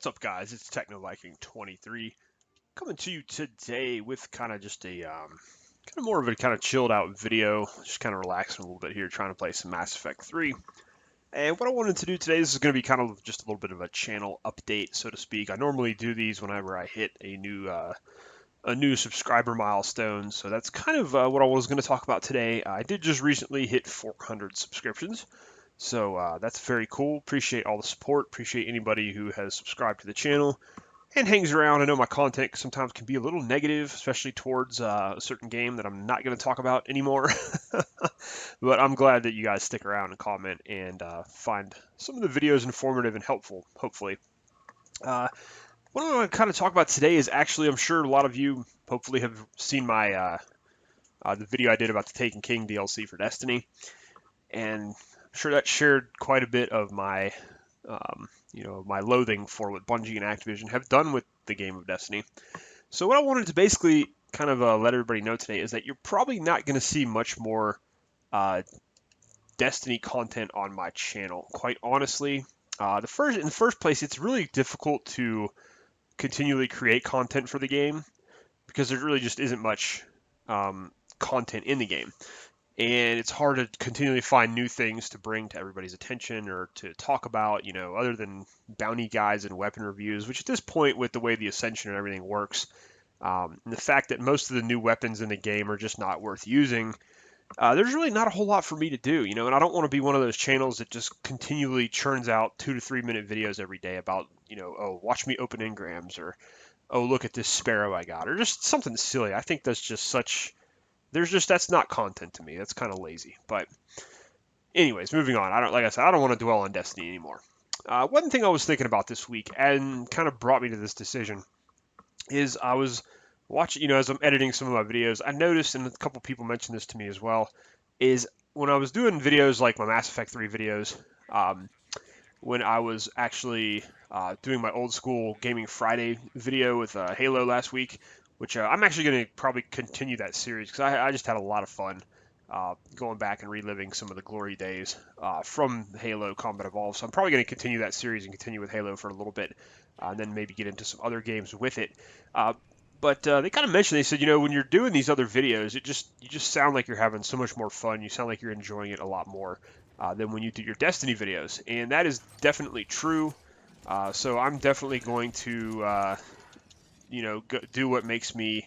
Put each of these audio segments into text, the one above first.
What's up, guys? It's TechnoViking23 coming to you today with kind of just a kind of more of a kind of chilled out video, just kind of relaxing a little bit here, trying to play some Mass Effect 3. And what I wanted to do today, this is going to be kind of just a little bit of a channel update, so to speak. I normally do these whenever I hit a new subscriber milestone, so that's kind of what I was going to talk about today. I did just recently hit 400 subscriptions. So that's very cool. Appreciate all the support. Appreciate anybody who has subscribed to the channel and hangs around. I know my content sometimes can be a little negative, especially towards a certain game that I'm not going to talk about anymore. But I'm glad that you guys stick around and comment and find some of the videos informative and helpful, hopefully. What I want to kind of talk about today is actually, I'm sure a lot of you hopefully have seen my the video I did about the Taken King DLC for Destiny. And I'm sure that shared quite a bit of my, my loathing for what Bungie and Activision have done with the game of Destiny. So what I wanted to basically kind of let everybody know today is that you're probably not going to see much more Destiny content on my channel. Quite honestly, in the first place, it's really difficult to continually create content for the game because there really just isn't much content in the game. And it's hard to continually find new things to bring to everybody's attention or to talk about, other than bounty guides and weapon reviews, which at this point, with the way the Ascension and everything works, and the fact that most of the new weapons in the game are just not worth using, there's really not a whole lot for me to do, and I don't want to be one of those channels that just continually churns out 2 to 3 minute videos every day about, oh, watch me open engrams, or, oh, look at this sparrow I got, or just something silly. I think that's just that's not content to me. That's kind of lazy. But anyways, moving on. Like I said, I don't want to dwell on Destiny anymore. One thing I was thinking about this week and kind of brought me to this decision is I was watching, as I'm editing some of my videos, I noticed, and a couple people mentioned this to me as well, is when I was doing videos like my Mass Effect 3 videos, when I was actually doing my old school Gaming Friday video with Halo last week, which I'm actually going to probably continue that series because I just had a lot of fun going back and reliving some of the glory days from Halo Combat Evolved. So I'm probably going to continue that series and continue with Halo for a little bit, and then maybe get into some other games with it. But they kind of mentioned, they said, when you're doing these other videos, you just sound like you're having so much more fun. You sound like you're enjoying it a lot more than when you do your Destiny videos, and that is definitely true. So I'm definitely going to do what makes me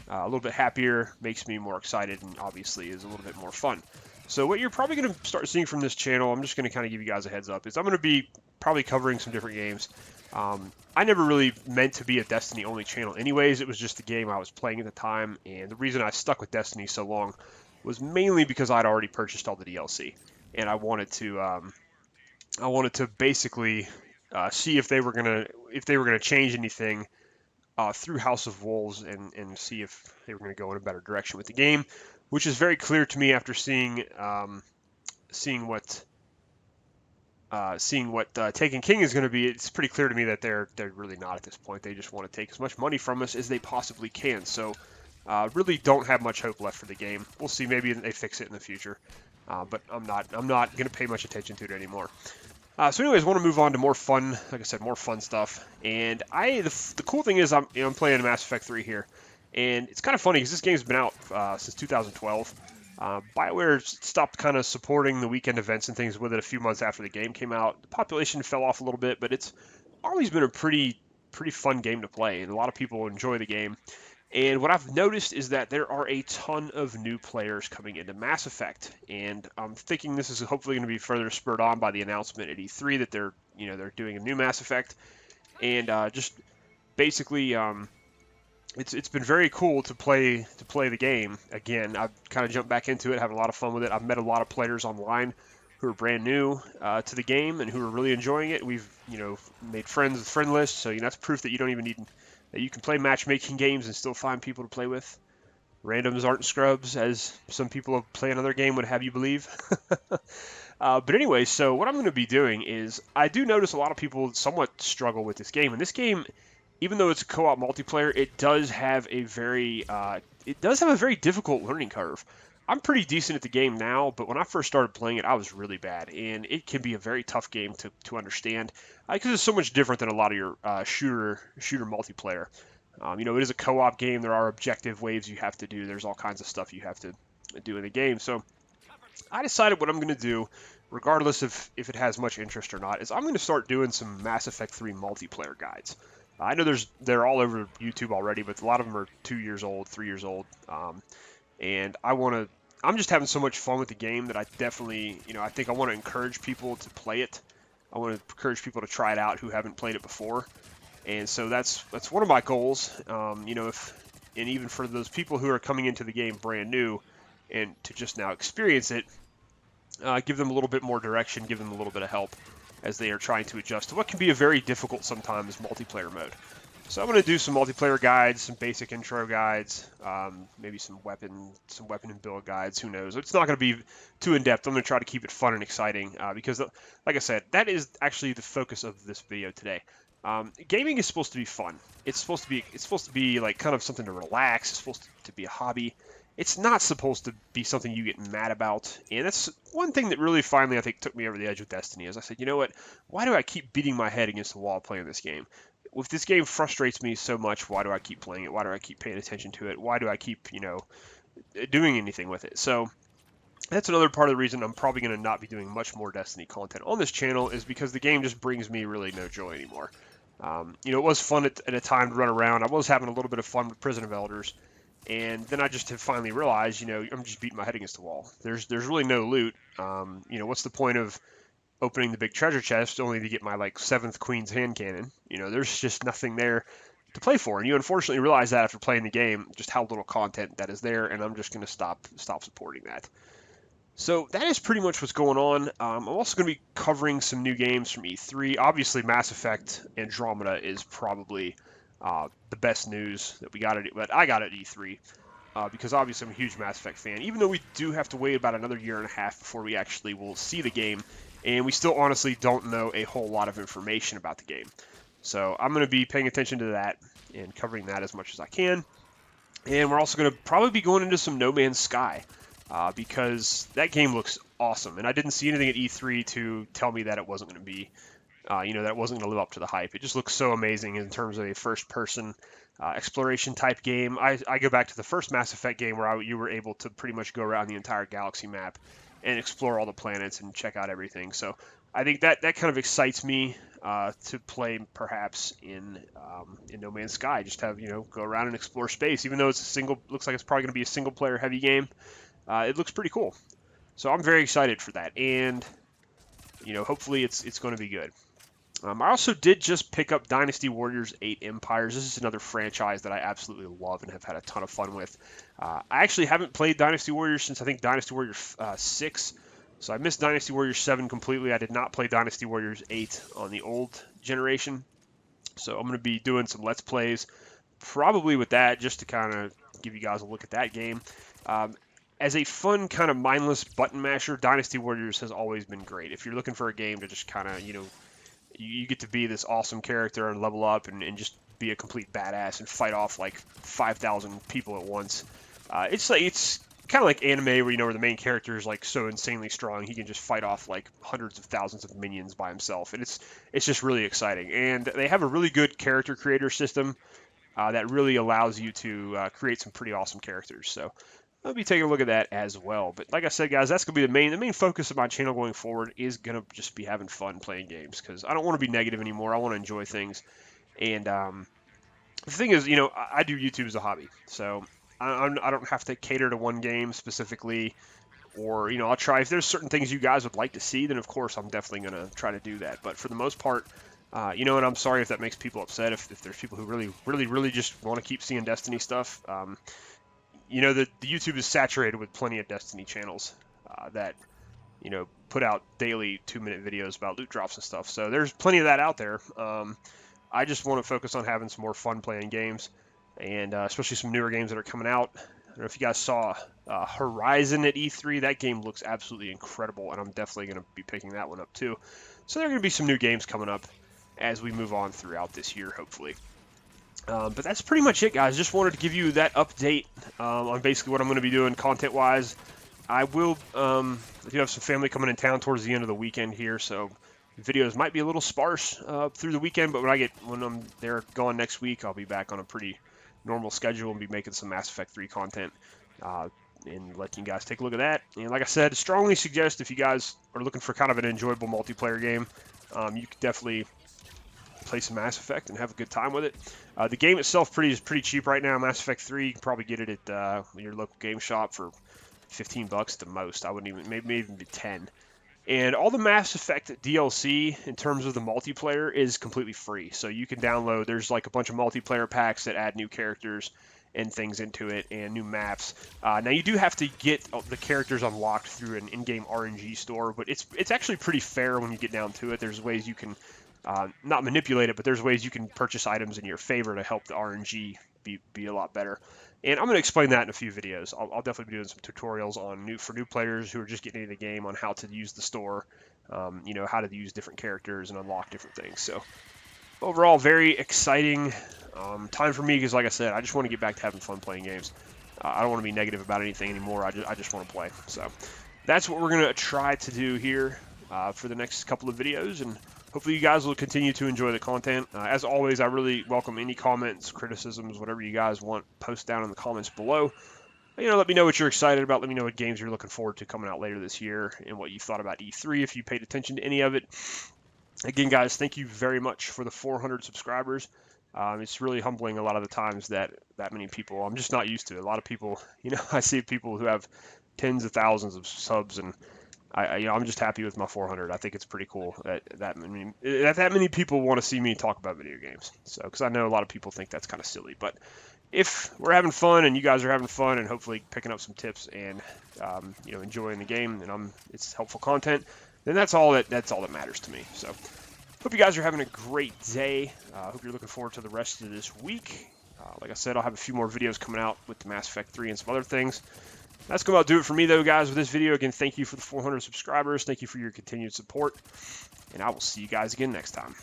a little bit happier, makes me more excited, and obviously is a little bit more fun. So what you're probably going to start seeing from this channel, I'm just going to kind of give you guys a heads up, is I'm going to be probably covering some different games. I never really meant to be a Destiny only channel anyways. It was just the game I was playing at the time, and the reason I stuck with Destiny so long was mainly because I'd already purchased all the DLC, and I wanted to basically see if they were gonna change anything through House of Wolves, and see if they were going to go in a better direction with the game, which is very clear to me after seeing what Taken King is going to be. It's pretty clear to me that they're really not at this point. They just want to take as much money from us as they possibly can. So really don't have much hope left for the game. We'll see. Maybe they fix it in the future, but I'm not going to pay much attention to it anymore. So anyways, I want to move on to more fun, like I said, more fun stuff. And the cool thing is I'm playing Mass Effect 3 here, and it's kind of funny because this game's been out since 2012. BioWare stopped kind of supporting the weekend events and things with it a few months after the game came out. The population fell off a little bit, but it's always been a pretty fun game to play, and a lot of people enjoy the game. And what I've noticed is that there are a ton of new players coming into Mass Effect, and I'm thinking this is hopefully going to be further spurred on by the announcement at E3 that they're doing a new Mass Effect, and just basically it's been very cool to play the game again. I've kind of jumped back into it, having a lot of fun with it. I've met a lot of players online who are brand new to the game and who are really enjoying it. We've made friends with friend lists, so that's proof that you don't even need. That you can play matchmaking games and still find people to play with. Randoms aren't scrubs, as some people who play another game would have you believe. But anyway, so what I'm going to be doing is, I do notice a lot of people somewhat struggle with this game. And this game, even though it's a co-op multiplayer, it does have a very difficult learning curve. I'm pretty decent at the game now, but when I first started playing it, I was really bad, and it can be a very tough game to understand because it's so much different than a lot of your shooter multiplayer. It is a co-op game. There are objective waves you have to do. There's all kinds of stuff you have to do in the game. So I decided what I'm going to do, regardless of if it has much interest or not, is I'm going to start doing some Mass Effect 3 multiplayer guides. I know they're all over YouTube already, but a lot of them are 2 years old, 3 years old, and I'm just having so much fun with the game that I definitely, I think I want to encourage people to play it. I want to encourage people to try it out who haven't played it before, and so that's one of my goals. And even for those people who are coming into the game brand new, and to just now experience it, give them a little bit more direction, give them a little bit of help as they are trying to adjust to what can be a very difficult sometimes multiplayer mode. So I'm going to do some multiplayer guides, some basic intro guides, maybe some weapon and build guides. Who knows? It's not going to be too in depth. I'm going to try to keep it fun and exciting because, like I said, that is actually the focus of this video today. Gaming is supposed to be fun. It's supposed to be like kind of something to relax. It's supposed to be a hobby. It's not supposed to be something you get mad about. And that's one thing that really finally, I think, took me over the edge with Destiny, is I said, you know what? Why do I keep beating my head against the wall playing this game? If this game frustrates me so much, why do I keep playing it? Why do I keep paying attention to it? Why do I keep, doing anything with it? So that's another part of the reason I'm probably going to not be doing much more Destiny content on this channel, is because the game just brings me really no joy anymore. It was fun at a time to run around. I was having a little bit of fun with Prison of Elders. And then I just have finally realized, I'm just beating my head against the wall. There's really no loot. What's the point of opening the big treasure chest only to get my like 7th Queen's hand cannon? There's just nothing there to play for. And you unfortunately realize that after playing the game, just how little content that is there. And I'm just going to stop supporting that. So that is pretty much what's going on. I'm also going to be covering some new games from E3. Obviously, Mass Effect Andromeda is probably the best news that but I got at E3 because obviously I'm a huge Mass Effect fan. Even though we do have to wait about another year and a half before we actually will see the game, and we still honestly don't know a whole lot of information about the game. So I'm going to be paying attention to that and covering that as much as I can. And we're also going to probably be going into some No Man's Sky. Because that game looks awesome, and I didn't see anything at E3 to tell me that it wasn't going to be, that it wasn't going to live up to the hype. It just looks so amazing in terms of a first-person exploration type game. I go back to the first Mass Effect game where you were able to pretty much go around the entire galaxy map and explore all the planets and check out everything. So I think that kind of excites me to play perhaps in No Man's Sky. Just have go around and explore space, even though looks like it's probably going to be a single-player heavy game. It looks pretty cool. So I'm very excited for that. And, hopefully it's going to be good. I also did just pick up Dynasty Warriors 8 Empires. This is another franchise that I absolutely love and have had a ton of fun with. I actually haven't played Dynasty Warriors since I think Dynasty Warriors 6. So I missed Dynasty Warriors 7 completely. I did not play Dynasty Warriors 8 on the old generation. So I'm going to be doing some Let's Plays probably with that just to kind of give you guys a look at that game. As a fun kind of mindless button masher, Dynasty Warriors has always been great. If you're looking for a game to just kind of, you get to be this awesome character and level up and just be a complete badass and fight off like 5,000 people at once. It's kind of like anime where the main character is like so insanely strong he can just fight off like hundreds of thousands of minions by himself, and it's just really exciting. And they have a really good character creator system that really allows you to create some pretty awesome characters. So I'll be taking a look at that as well. But like I said, guys, that's going to be the main focus of my channel going forward is going to just be having fun playing games because I don't want to be negative anymore. I want to enjoy things. And the thing is, I do YouTube as a hobby. So I don't have to cater to one game specifically. Or, I'll try. If there's certain things you guys would like to see, then of course I'm definitely going to try to do that. But for the most part, and I'm sorry if that makes people upset, if there's people who really just want to keep seeing Destiny stuff. The YouTube is saturated with plenty of Destiny channels that, put out daily 2-minute videos about loot drops and stuff. So there's plenty of that out there. I just want to focus on having some more fun playing games, and especially some newer games that are coming out. I don't know if you guys saw Horizon at E3. That game looks absolutely incredible, and I'm definitely going to be picking that one up too. So there are going to be some new games coming up as we move on throughout this year, hopefully. But that's pretty much it, guys. Just wanted to give you that update on basically what I'm going to be doing content-wise I will. I do have some family coming in town towards the end of the weekend here, so videos might be a little sparse through the weekend. But when they're gone next week, I'll be back on a pretty normal schedule and be making some Mass Effect 3 content. And letting you guys take a look at that. And like I said, strongly suggest if you guys are looking for kind of an enjoyable multiplayer game, you could definitely play some Mass Effect and have a good time with it. The game itself is pretty cheap right now. Mass Effect 3, you can probably get it at your local game shop for $15 at the most. I wouldn't even, maybe even be 10. And all the Mass Effect DLC in terms of the multiplayer is completely free. So you can download, there's like a bunch of multiplayer packs that add new characters and things into it and new maps. Now you do have to get the characters unlocked through an in-game RNG store, but it's actually pretty fair when you get down to it. There's ways you can not manipulate it, but there's ways you can purchase items in your favor to help the RNG be a lot better. And I'm going to explain that in a few videos. I'll definitely be doing some tutorials for new players who are just getting into the game on how to use the store, how to use different characters and unlock different things. So overall, very exciting time for me because, like I said, I just want to get back to having fun playing games. I don't want to be negative about anything anymore. I just want to play. So that's what we're going to try to do here for the next couple of videos, and hopefully you guys will continue to enjoy the content. As always, I really welcome any comments, criticisms, whatever you guys want, post down in the comments below. Let me know what you're excited about. Let me know what games you're looking forward to coming out later this year and what you thought about E3 if you paid attention to any of it. Again, guys, thank you very much for the 400 subscribers. It's really humbling a lot of the times that many people, I'm just not used to it. A lot of people, I see people who have tens of thousands of subs, and I'm just happy with my 400. I think it's pretty cool that many people want to see me talk about video games. So, because I know a lot of people think that's kind of silly, but if we're having fun and you guys are having fun and hopefully picking up some tips and enjoying the game and it's helpful content, then that's all that matters to me. So, hope you guys are having a great day. Hope you're looking forward to the rest of this week. Like I said, I'll have a few more videos coming out with the Mass Effect 3 and some other things. That's going to do it for me, though, guys, with this video. Again, thank you for the 400 subscribers. Thank you for your continued support, and I will see you guys again next time.